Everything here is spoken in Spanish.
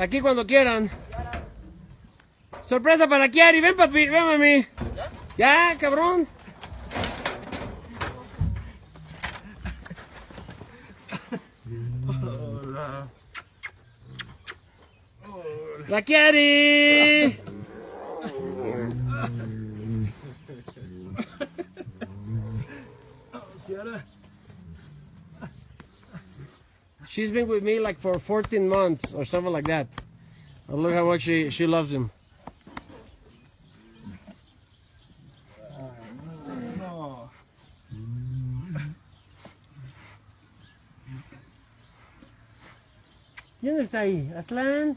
Aquí cuando quieran. Sorpresa para Kiari. Ven, papi. Ven, mami. Ya, cabrón. Hola. La Kiari. Kiara. She's been with me like for 14 months or something like that. Oh, look how much she loves him. No. ¿Quién está ahí? ¿Aslan?